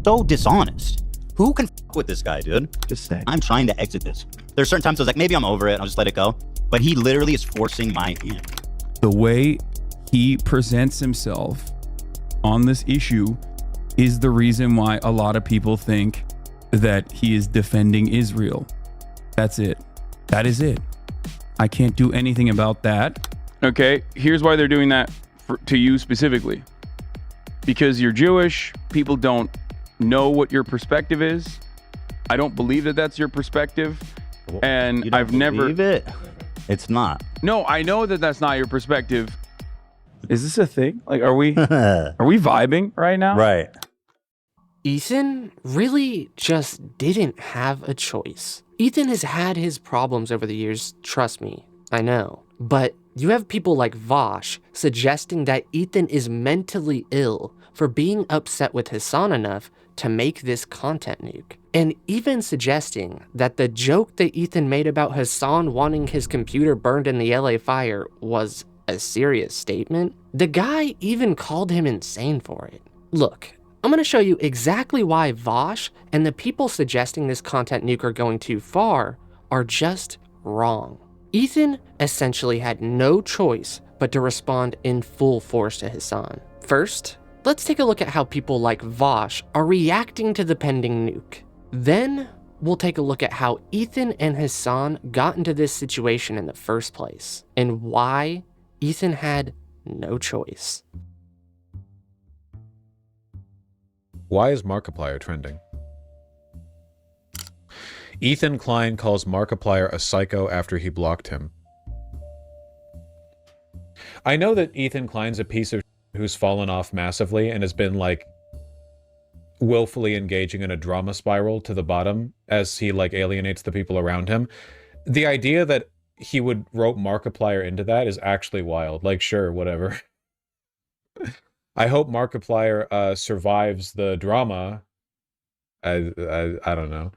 so dishonest. Who can with this guy, dude? Just saying. I'm trying to exit this. There's certain times I was like, maybe I'm over it. I'll just let it go. But he literally is forcing my hand. The way he presents himself on this issue is the reason why a lot of people think that he is defending Israel. That's it. That is it. I can't do anything about that. Okay, here's why they're doing that to you specifically. Because you're Jewish, people don't know what your perspective is. I don't believe that that's your perspective. And You don't I've never... believe it? It's not. No, I know that that's not your perspective. Is this a thing? Like, are we vibing right now? Right. Ethan really just didn't have a choice. Ethan has had his problems over the years, trust me, I know. But you have people like Vosh suggesting that Ethan is mentally ill for being upset with Hasan enough to make this content nuke. And even suggesting that the joke that Ethan made about Hasan wanting his computer burned in the LA fire was a serious statement. The guy even called him insane for it. Look, I'm gonna show you exactly why Vosh and the people suggesting this content nuke are going too far are just wrong. Ethan essentially had no choice but to respond in full force to Hasan. First, let's take a look at how people like Vosh are reacting to the pending nuke. Then, we'll take a look at how Ethan and Hasan got into this situation in the first place, and why Ethan had no choice. Why is Markiplier trending? Ethan Klein calls Markiplier a psycho after he blocked him. I know that Ethan Klein's a piece of who's fallen off massively and has been, like, willfully engaging in a drama spiral to the bottom as he, like, alienates the people around him. The idea that he would rope Markiplier into that is actually wild. Like, sure, whatever. I hope Markiplier survives the drama. I don't know.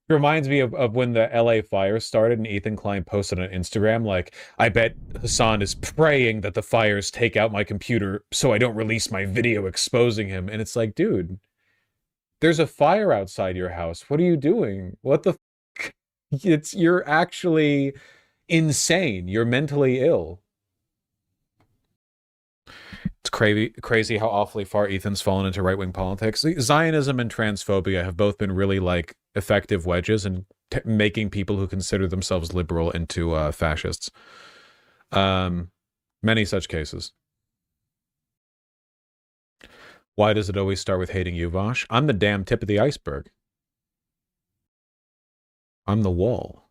It reminds me of when the LA fire started and Ethan Klein posted on Instagram, like, I bet Hasan is praying that the fires take out my computer so I don't release my video exposing him. And it's like, dude, there's a fire outside your house. What are you doing? What the f***? You're actually insane. You're mentally ill. It's crazy how awfully far Ethan's fallen into right-wing politics. Zionism and transphobia have both been really, like, effective wedges in making people who consider themselves liberal into fascists. Many such cases. Why does it always start with hating you, Vosh? I'm the damn tip of the iceberg. I'm the wall.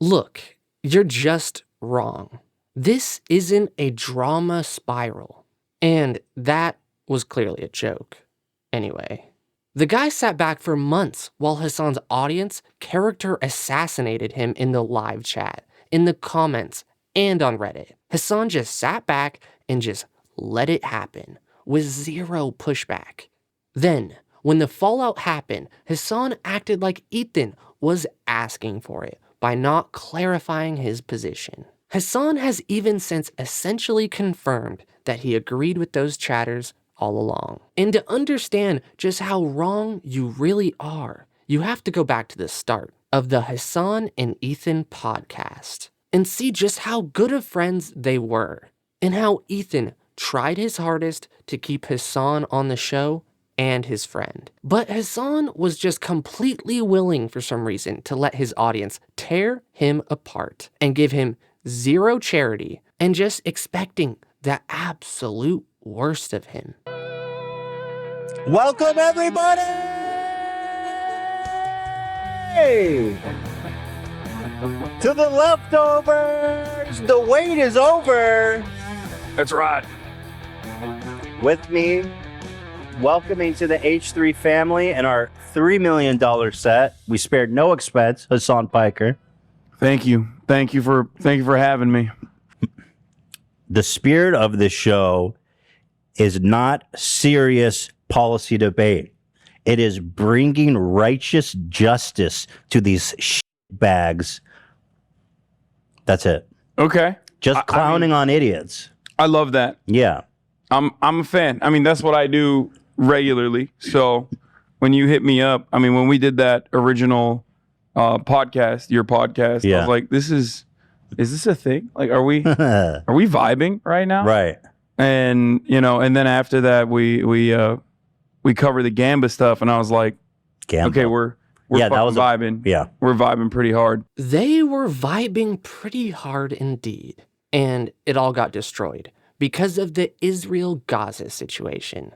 Look, you're just wrong. This isn't a drama spiral. And that was clearly a joke. Anyway, the guy sat back for months while Hasan's audience character assassinated him in the live chat, in the comments, and on Reddit. Hasan just sat back and just let it happen with zero pushback. Then, when the fallout happened, Hasan acted like Ethan was asking for it by not clarifying his position. Hasan has even since essentially confirmed that he agreed with those chatters all along. And to understand just how wrong you really are, you have to go back to the start of the Hasan and Ethan podcast and see just how good of friends they were, and how Ethan tried his hardest to keep Hasan on the show and his friend. But Hasan was just completely willing for some reason to let his audience tear him apart and give him zero charity and just expecting the absolute worst of him. Welcome, everybody! To the leftovers! The wait is over! That's right. With me, welcoming to the H3 family and our $3 million set. We spared no expense, Hasan Piker. Thank you. Thank you for having me. The spirit of this show is not serious policy debate. It is bringing righteous justice to these bags. That's it. Okay. Just clowning on idiots. I love that. Yeah. I'm a fan. I mean, that's what I do regularly. So when you hit me up, I mean, when we did that original podcast, your podcast, I Yeah. was like, is this a thing? Like, are we vibing right now? Right. And and then after that, we cover the Gamba stuff, and I was like, Gamble. okay, we're Yeah, that fucking was vibing. Yeah. We're vibing pretty hard. They were vibing pretty hard indeed, and it all got destroyed because of the Israel-Gaza situation.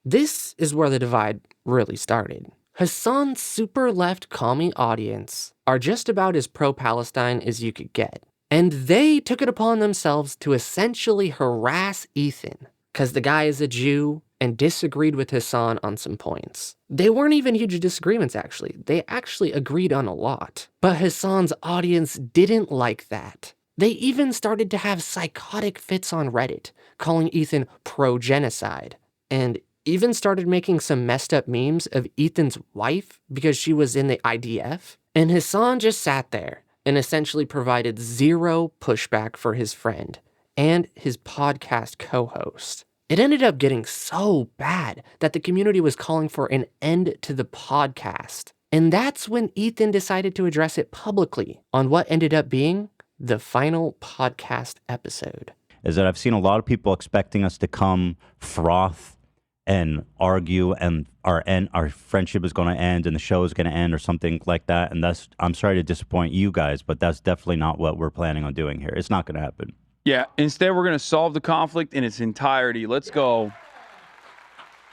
This is where the divide really started. Hasan's super left commie audience are just about as pro-Palestine as you could get, and they took it upon themselves to essentially harass Ethan because the guy is a Jew and disagreed with Hasan on some points. They weren't even huge disagreements, actually. They actually agreed on a lot. But Hasan's audience didn't like that. They even started to have psychotic fits on Reddit, calling Ethan pro-genocide, and even started making some messed up memes of Ethan's wife because she was in the IDF. And Hasan just sat there and essentially provided zero pushback for his friend and his podcast co-host. It ended up getting so bad that the community was calling for an end to the podcast. And that's when Ethan decided to address it publicly on what ended up being the final podcast episode. Is that I've seen a lot of people expecting us to come froth and argue, and our friendship is going to end and the show is going to end or something like that. And I'm sorry to disappoint you guys, but that's definitely not what we're planning on doing here. It's not going to happen. Yeah, instead we're going to solve the conflict in its entirety. Let's go.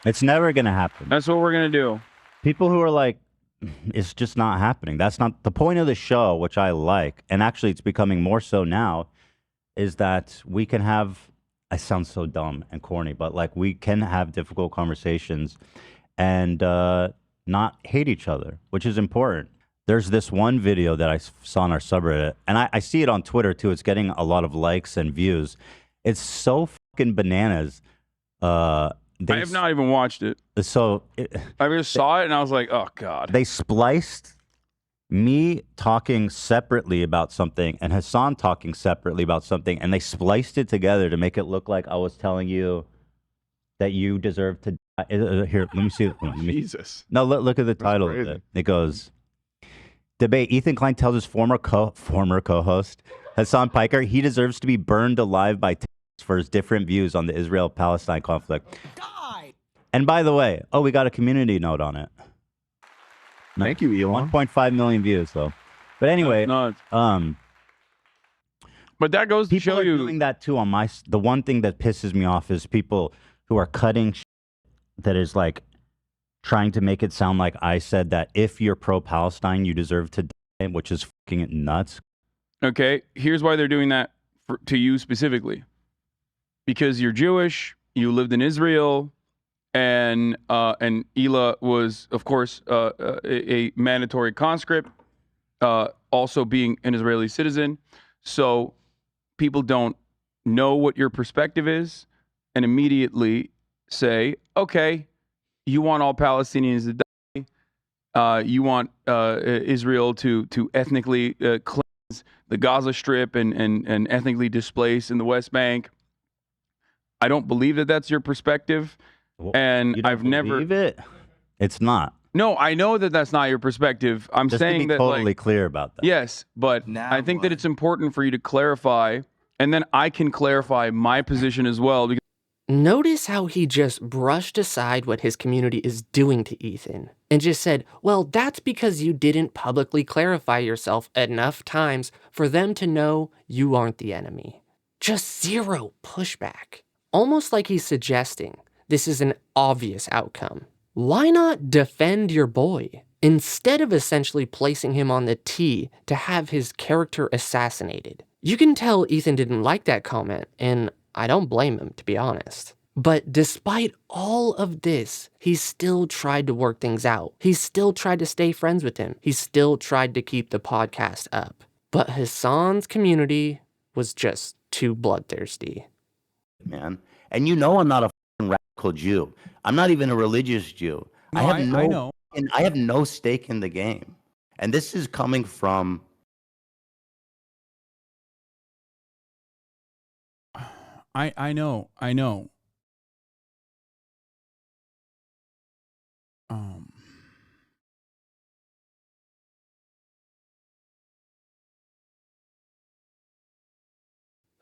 It's never going to happen. That's what we're going to do. People who are like, it's just not happening. That's not the point of the show, which I like. And actually, it's becoming more so now, is that we can have, I sound so dumb and corny, but like we can have difficult conversations and not hate each other, which is important. There's this one video that I saw on our subreddit, and I see it on Twitter too. It's getting a lot of likes and views. It's so fucking bananas. I have not even watched it. So I just saw it and I was like, oh God. They spliced me talking separately about something and Hasan talking separately about something, and they spliced it together to make it look like I was telling you that you deserve to die. Here, let me see. Jesus. No, look at the title of it. It goes, debate. Ethan Klein tells his former co-host, Hasan Piker, he deserves to be burned alive by terrorists for his different views on the Israel-Palestine conflict. Die. And by the way, we got a community note on it. Thank you, Elon. 1.5 million views, though. But anyway, but that goes to people show are you doing that too on the one thing that pisses me off is people who are cutting that is like trying to make it sound like I said that if you're pro-Palestine, you deserve to die, which is fucking nuts. Okay, here's why they're doing that to you specifically. Because you're Jewish, you lived in Israel, and Ela was, of course, a mandatory conscript, also being an Israeli citizen. So people don't know what your perspective is and immediately say, okay, you want all Palestinians to die. You want Israel to ethnically cleanse the Gaza Strip and ethnically displace in the West Bank. I don't believe that that's your perspective. And you don't I've never believe it. It's not. No, I know that that's not your perspective. I'm Just saying to be that totally clear about that. Yes, but I think that it's important for you to clarify, and then I can clarify my position as well. Because Notice how he just brushed aside what his community is doing to Ethan and just said, well, that's because you didn't publicly clarify yourself enough times for them to know you aren't the enemy. Just zero pushback. Almost like he's suggesting this is an obvious outcome. Why not defend your boy instead of essentially placing him on the tee to have his character assassinated? You can tell Ethan didn't like that comment, and I don't blame him, to be honest. But despite all of this, he still tried to work things out. He still tried to stay friends with him. He still tried to keep the podcast up. But Hasan's community was just too bloodthirsty. Man, and you know I'm not a radical Jew. I'm not even a religious Jew. No, I know. And I have no stake in the game. And this is coming from I know.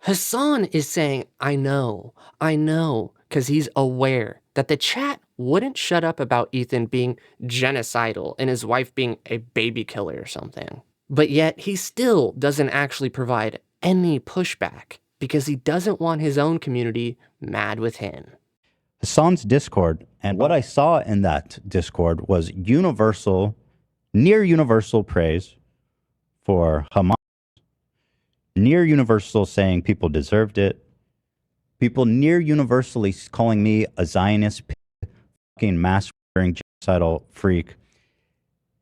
Hasan is saying, I know, because he's aware that the chat wouldn't shut up about Ethan being genocidal and his wife being a baby killer or something. But yet he still doesn't actually provide any pushback because he doesn't want his own community mad with him. Hasan's Discord, and what I saw in that Discord was universal, near universal praise for Hamas, near universal saying people deserved it, people near universally calling me a Zionist, fucking mass-murdering, genocidal freak.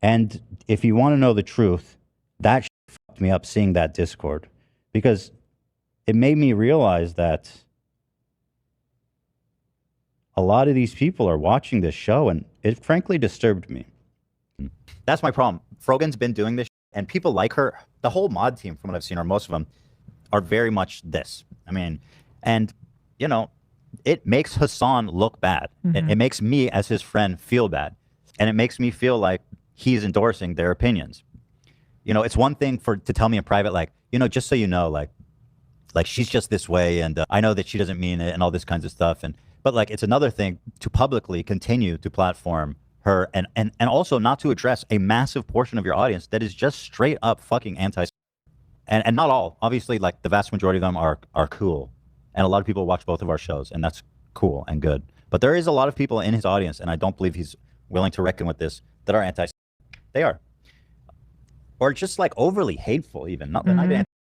And if you want to know the truth, that shit fucked me up seeing that Discord, because it made me realize that a lot of these people are watching this show, and it frankly disturbed me. That's my problem. Frogan's been doing this, and people like her. The whole mod team, from what I've seen, or most of them, are very much this. I mean, and, you know, it makes Hasan look bad. It makes me, as his friend, feel bad. And it makes me feel like he's endorsing their opinions. You know, it's one thing to tell me in private, like, you know, just so you know, like she's just this way, and I know that she doesn't mean it, and all this kinds of stuff. But like, it's another thing to publicly continue to platform her, and also not to address a massive portion of your audience that is just straight up fucking anti. And not all, obviously, like the vast majority of them are cool, and a lot of people watch both of our shows, and that's cool and good. But there is a lot of people in his audience, and I don't believe he's willing to reckon with this, that are anti. They are, or just like overly hateful, even not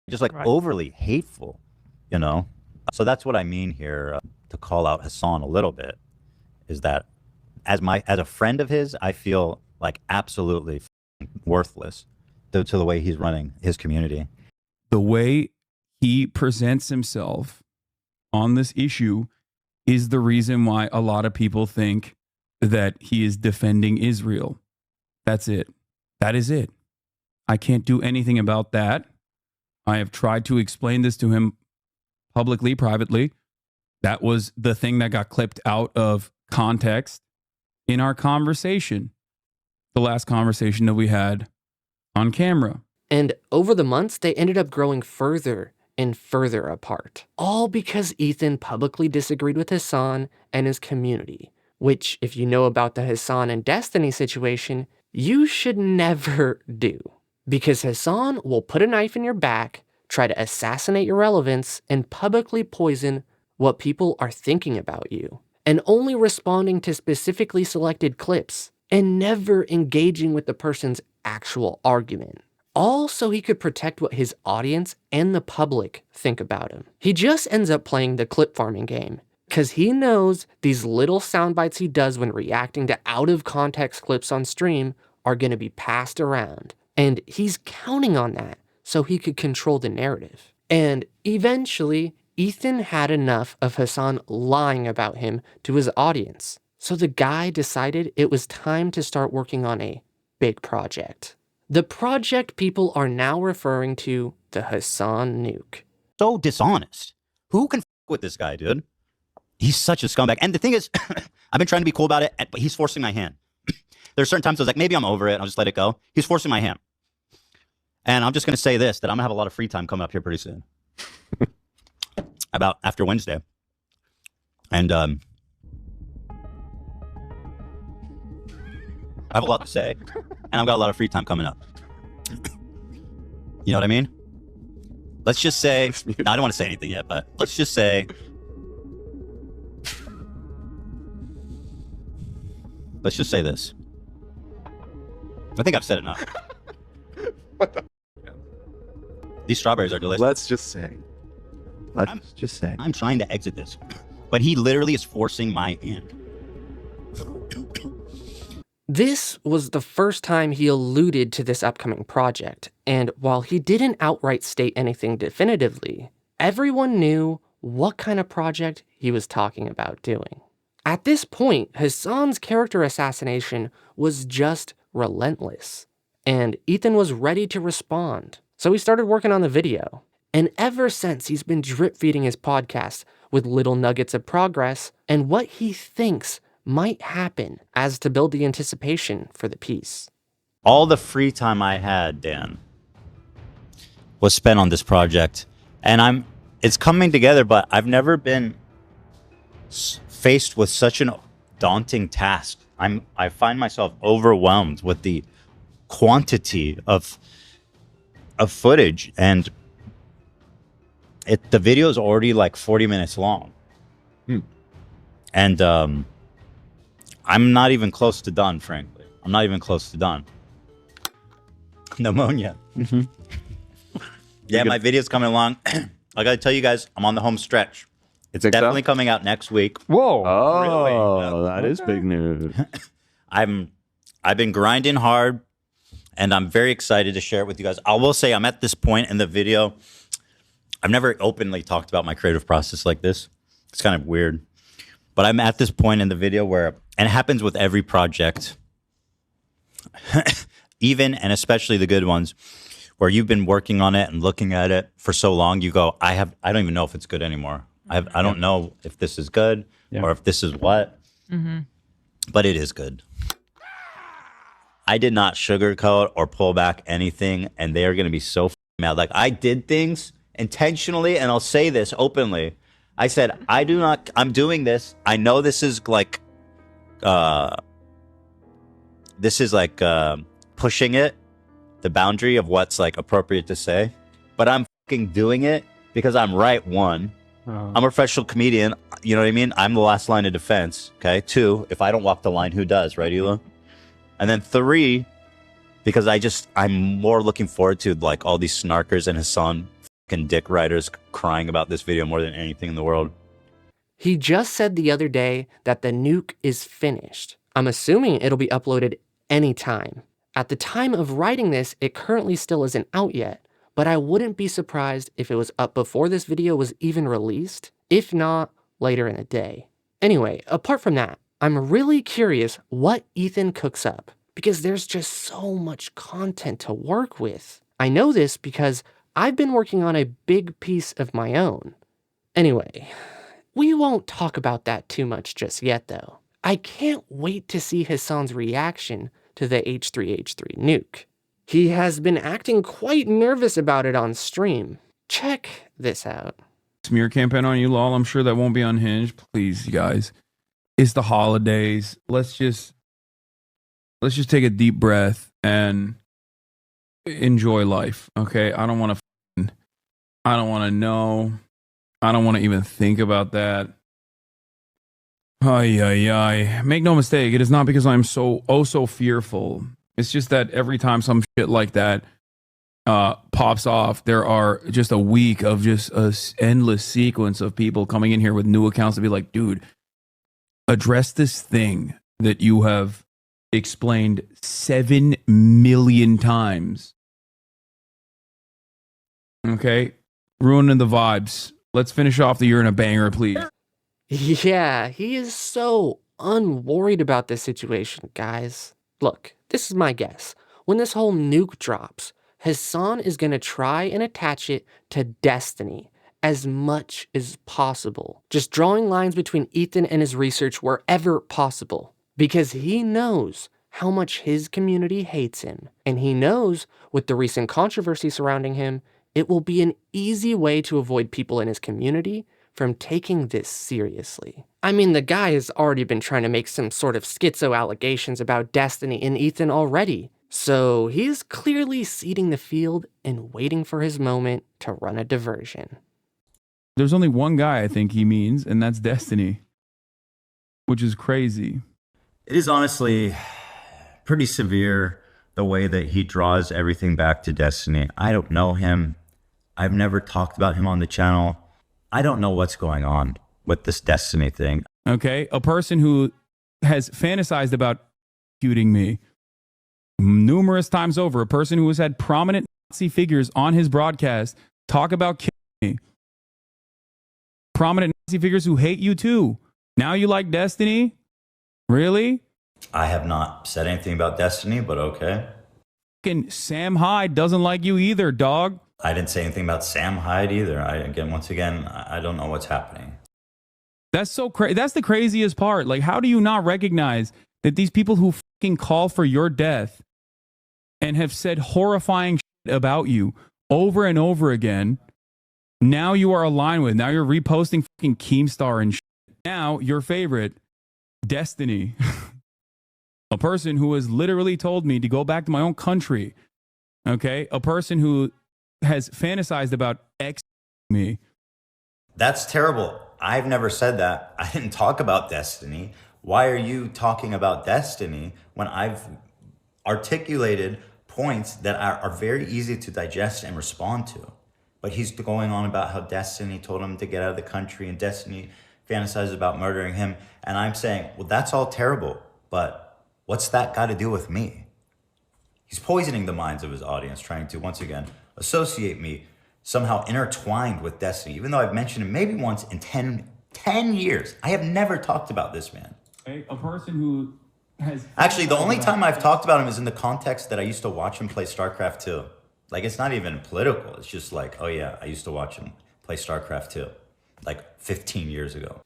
just like overly hateful, you know. So that's what I mean here. To call out Hasan a little bit is that as a friend of his, I feel like absolutely worthless to the way he's running his community. The way he presents himself on this issue is the reason why a lot of people think that he is defending Israel. That's it. That is it. I can't do anything about that. I have tried to explain this to him publicly, privately. That was the thing that got clipped out of context in our conversation, the last conversation that we had on camera. And over the months, they ended up growing further and further apart. All because Ethan publicly disagreed with Hasan and his community, which, if you know about the Hasan and Destiny situation, you should never do. Because Hasan will put a knife in your back, try to assassinate your relevance, and publicly poison what people are thinking about you, and only responding to specifically selected clips, and never engaging with the person's actual argument. All so he could protect what his audience and the public think about him. He just ends up playing the clip farming game, because he knows these little sound bites he does when reacting to out-of-context clips on stream are going to be passed around, and he's counting on that so he could control the narrative. And eventually, Ethan had enough of Hasan lying about him to his audience, so the guy decided it was time to start working on a big project. The project people are now referring to the Hasan nuke. So dishonest. Who can with this guy, dude? He's such a scumbag. And the thing is, I've been trying to be cool about it, but he's forcing my hand. There's certain times I was like, maybe I'm over it, I'll just let it go. He's forcing my hand. And I'm just going to say this, that I'm going to have a lot of free time coming up here pretty soon. About after Wednesday. And I have a lot to say, and I've got a lot of free time coming up. You know what I mean? Let's just say, no, I don't want to say anything yet, but let's just say, this. I think I've said enough. What the? These strawberries are delicious. Let's just say. I'm trying to exit this, but he literally is forcing my hand. This was the first time he alluded to this upcoming project, and while he didn't outright state anything definitively, everyone knew what kind of project he was talking about doing. At this point, Hasan's character assassination was just relentless, and Ethan was ready to respond, so he started working on the video. And ever since, he's been drip-feeding his podcast with little nuggets of progress and what he thinks might happen as to build the anticipation for the piece. All the free time I had, Dan, was spent on this project. And it's coming together, but I've never been faced with such an daunting task. I find myself overwhelmed with the quantity of footage, and the video is already like 40 minutes long. And I'm not even close to done, frankly. I'm not even close to done. Pneumonia. Yeah, my video's coming along. I gotta tell you guys, I'm on the home stretch. It's definitely coming out next week. Whoa! Oh, that is big news. I've been grinding hard, and I'm very excited to share it with you guys. I will say I'm at this point in the video. I've never openly talked about my creative process like this. It's kind of weird. But I'm at this point in the video where, and it happens with every project, even and especially the good ones, where you've been working on it and looking at it for so long, you go, I don't even know if it's good anymore. I don't know if this is good or if this is what, but it is good. I did not sugarcoat or pull back anything, and they are going to be so mad. Like, I did things intentionally, and I'll say this openly. I said, I'm doing this. I know this is like, pushing it, the boundary of what's like appropriate to say, but I'm fucking doing it because I'm right. One, I'm a professional comedian. You know what I mean? I'm the last line of defense. Okay. Two, if I don't walk the line, who does? Right, Ela? And then three, because I'm more looking forward to like all these snarkers and Hasan fucking dick writers crying about this video more than anything in the world. He just said the other day that the nuke is finished. I'm assuming it'll be uploaded anytime. At the time of writing this, it currently still isn't out yet, but I wouldn't be surprised if it was up before this video was even released, if not later in the day. Anyway, apart from that, I'm really curious what Ethan cooks up, because there's just so much content to work with. I know this because I've been working on a big piece of my own. Anyway, we won't talk about that too much just yet though. I can't wait to see Hasan's reaction to the H3H3 nuke. He has been acting quite nervous about it on stream. Check this out. Smear campaign on you, lol. I'm sure that won't be unhinged. Please, you guys. It's the holidays. Let's just take a deep breath and enjoy life. Okay? I don't want to know. I don't want to even think about that. Ay. Make no mistake, it is not because I'm so fearful. It's just that every time some shit like that pops off, there are just a week of just a endless sequence of people coming in here with new accounts to be like, dude, address this thing that you have explained 7 million times. Okay? Ruining the vibes. Let's finish off the year in a banger, please. Yeah, he is so unworried about this situation, guys. Look, this is my guess. When this whole nuke drops, Hasan is going to try and attach it to Destiny as much as possible. Just drawing lines between Ethan and his research wherever possible. Because he knows how much his community hates him. And he knows, with the recent controversy surrounding him, it will be an easy way to avoid people in his community from taking this seriously. I mean, the guy has already been trying to make some sort of schizo allegations about Destiny in Ethan already. So he's clearly seeding the field and waiting for his moment to run a diversion. There's only one guy I think he means, and that's Destiny. Which is crazy. It is honestly pretty severe the way that he draws everything back to Destiny. I don't know him. I've never talked about him on the channel. I don't know what's going on with this Destiny thing. Okay, a person who has fantasized about shooting me numerous times over, a person who has had prominent Nazi figures on his broadcast talk about killing me. Prominent Nazi figures who hate you too. Now you like Destiny? Really? I have not said anything about Destiny, but okay. Fucking Sam Hyde doesn't like you either, dog. I didn't say anything about Sam Hyde either. Once again, I don't know what's happening. That's so crazy. That's the craziest part. Like, how do you not recognize that these people who fucking call for your death and have said horrifying shit about you over and over again Now you are aligned with. Now you're reposting fucking Keemstar and shit. Now your favorite, Destiny, a person who has literally told me to go back to my own country. Okay, a person who has fantasized about X me. That's terrible. I've never said that. I didn't talk about Destiny. Why are you talking about Destiny when I've articulated points that are very easy to digest and respond to? But he's going on about how Destiny told him to get out of the country and Destiny fantasizes about murdering him. And I'm saying, well, that's all terrible. But what's that got to do with me? He's poisoning the minds of his audience, trying to, once again, associate me somehow intertwined with Destiny, even though I've mentioned him maybe once in 10 years. I have never talked about this man. A person who has... Actually, the only time I've talked about him is in the context that I used to watch him play StarCraft 2. Like, it's not even political. It's just like, oh yeah, I used to watch him play StarCraft 2, like 15 years ago.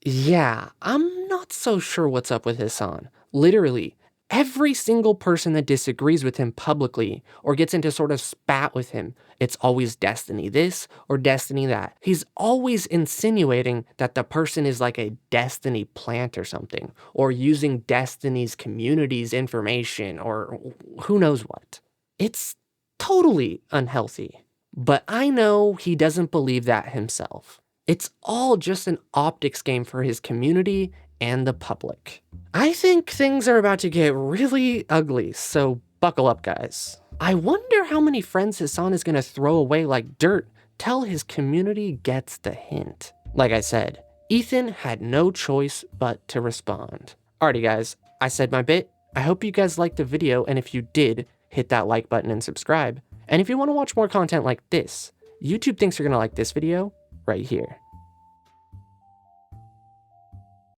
Yeah, I'm not so sure what's up with Hasan. Literally, every single person that disagrees with him publicly or gets into sort of spat with him, it's always Destiny this or Destiny that. He's always insinuating that the person is like a Destiny plant or something, or using Destiny's community's information or who knows what. It's totally unhealthy. But I know he doesn't believe that himself. It's all just an optics game for his community and the public. I think things are about to get really ugly, so buckle up, guys. I wonder how many friends Hasan is gonna throw away like dirt till his community gets the hint. Like I said, Ethan had no choice but to respond. Alrighty guys, I said my bit. I hope you guys liked the video, and if you did, hit that like button and subscribe. And if you want to watch more content like this, YouTube thinks you're gonna like this video right here.